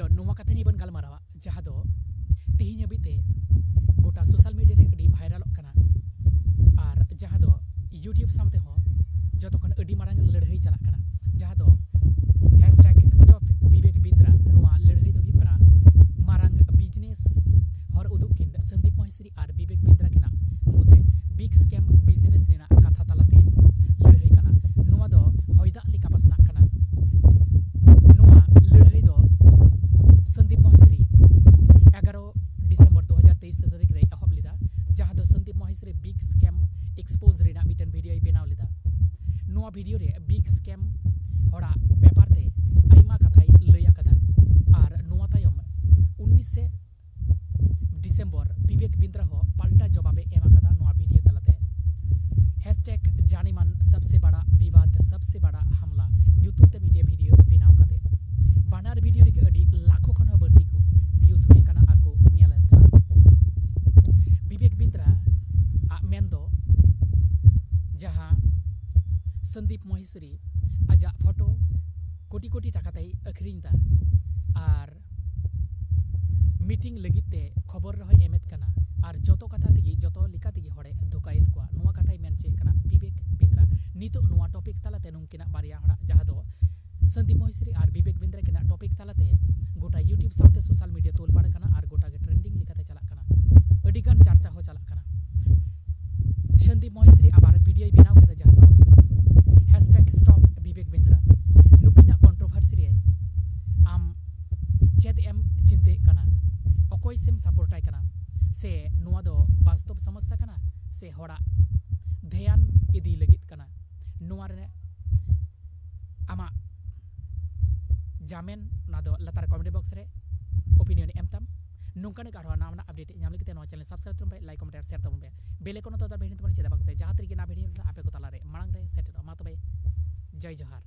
ᱫᱚ ᱱᱚᱣᱟ ᱠᱟᱛᱷᱟ ᱱᱤᱭᱟᱹ ᱵᱚᱱ ᱜᱟᱞᱢᱟᱨᱟᱣᱟ ᱡᱟᱦᱟᱸ ᱫᱚ ᱛᱤᱦᱤᱧ ᱦᱟᱹᱵᱤᱡ ᱛᱮ ᱜᱚᱴᱟ ᱥᱳᱥᱟᱞ ᱢᱤᱰᱤया ᱨᱮ ᱟᱹᱰᱤ ᱵᱷᱟᱭᱨᱟᱞᱚᱜ ᱠᱟᱱᱟ ᱟᱨ ᱡᱟᱦᱟᱸ ᱫᱚ ᱤᱭᱩᱴᱩᱵ ᱥᱟᱶᱛᱮ ᱦᱚᱸ ᱡᱚᱛᱚ ᱠᱷᱚᱱ ᱟᱹᱰᱤ ᱢᱟᱨᱟᱝ ᱞᱟᱹᱲᱦᱟᱹᱭ ᱪᱟᱞᱟᱜ ᱠᱟᱱᱟ ᱡᱟᱦᱟᱸ ᱫᱚ #stop বিবেক বিন্দ্রা ᱱᱚᱣᱟ ᱞᱟᱹᱲᱦᱟᱹᱭ ᱫᱚ ᱦᱩᱭᱩᱜ ᱠᱟᱱᱟ ᱢᱟᱨᱟᱝ ᱵᱤᱡᱽᱱᱮᱥ ᱦᱚᱨ ᱩᱫᱩᱜ ᱠᱤᱱ ᱥᱚᱱᱫᱤᱯ ᱢᱚᱦᱮᱥᱨᱤ ᱟᱨ বিবেক বিন্দ্রা ᱠᱤᱱᱟᱜ ᱢᱩᱫᱽᱨᱮ ᱵᱤᱜ ᱥᱠᱮᱢ ᱵᱤᱡᱽᱱᱮᱥ ᱨᱮᱱᱟᱜ ᱠᱟᱛᱷᱟ ᱛᱟᱞᱟᱛᱮ ᱞᱟᱹᱲᱦᱟᱹᱭ ᱠᱟᱱᱟ ᱱᱚᱣᱟ ᱫᱚ ᱦᱚᱭᱫᱟᱜ ᱞᱮᱠᱟ ᱯᱟᱥᱱᱟᱜ ᱠᱟᱱᱟ ᱱᱚᱣᱟ ᱞᱟᱹᱲᱦᱟᱹᱭ ᱫᱚ সন্দীপ মহেশরি 11 ডিসেম্বর 2023 তারিখ রে এহব লেদা जहाँ दो Sandeep Maheshwari big scam expose रेना मिटन वीडियो बेनाव लेदा नोआ वीडियो रे बिग स्कैम होड़ा व्यापार ते आइमा कथाई लई आकदा आर नोआ तायम 19 डिसेम्बर विवेक बिंद्रा हो पाल्टा जवाबे एम आकदा नोआ वीडियो तलाते #जानीमान सबसे बड़ा विवाद सबसे बड़ा हमला ᱧᱩᱛᱩᱢ ᱛᱮ ᱢᱤᱫᱴᱮᱱ ᱵᱷᱤᱰᱤᱭᱳ ᱵᱮᱱᱟᱣ ᱠᱟᱛᱮ ᱵᱟᱱᱟᱨ ᱵᱷᱤᱰᱤᱭᱳ ᱨᱮᱜᱮ ᱟᱹᱰᱤ ᱞᱟᱠᱷᱚ ᱠᱷᱚᱱ ᱦᱚᱸ ᱵᱟᱹᱲᱛᱤ ᱠᱚ ᱵᱷᱤᱭᱩᱡ ᱦᱩᱭ ᱟᱠᱟᱱᱟ ᱟᱨ ᱠᱚ ᱧᱮᱞᱮᱫ ᱠᱟᱱᱟ विवेक बिंद्रा आ मेंदो जहां संदीप महेशरी आजा फोटो कोटी कोटी टाका तई अखरिंग दा आर मीटिंग लगिते खबर रही एमेत कना आर जतो कथा तेगी जतो लिका तेगी हड़े धोकायत को नुआ कथाई मेन चे कना विवेक बिंद्रा नितो नुआ टॉपिक तालाते नुंकिना बारिया हड़ा जहां दो संदीप महेशरी और विवेक बिंद्रा किना टॉपिक तालाते गोटा यूट्यूब साउते सोशल मीडिया तोल पाड़ कना और गोटा के ट्रेंडिंग लिकाते चला कना अडिगान चर्चा हो चला कना संदीप महेशरी आबार वीडियो बनाव केदा जहां दो #stop विवेक बिंद्रा नुकिना कंट्रोवर्सी रे आम चेद एम चिंते कना अकोय सेम सपोर्टाय कना से नुआ दो वास्तव समस्या कना से होड़ा ध्यान इदी लगित कना नुआ रे आमा जामेन ना दो लतार कमेंट बॉक्स रे ओपिनियन एम तम नुंकाने कारवा नामना अपडेट ᱧᱟᱢ ᱞᱟᱹᱜᱤᱫ ᱱᱚᱣᱟ ᱪᱮᱱᱮᱞ ᱥᱟᱵᱥᱠᱨᱟᱭᱤᱵ ᱛᱟᱵᱚᱱ ᱯᱮ ᱞᱟᱭᱠ ᱠᱚᱢᱮᱱᱴ ᱥᱮᱭᱟᱨ ᱛᱟᱵᱚᱱ ᱯᱮ ᱵᱮᱞ ᱟᱭᱠᱚᱱ ᱛᱚ ᱫᱟ ᱵᱮᱦᱤᱱ ᱛᱟᱵᱚᱱ ᱪᱮᱫᱟᱜ ᱵᱟᱝ ᱥᱮ ᱡᱟᱦᱟᱸ ᱛᱨᱤᱜᱮ ᱱᱟ ᱵᱷᱤᱰᱤᱭᱳ ᱟᱯᱮ ᱠᱚ ᱛᱟᱞᱟᱨᱮ ᱢᱟᱲᱟᱝ ᱨᱮ ᱥᱮᱴᱮᱨᱚᱜ ᱢᱟ ᱛᱚᱵᱮ जय जोहार।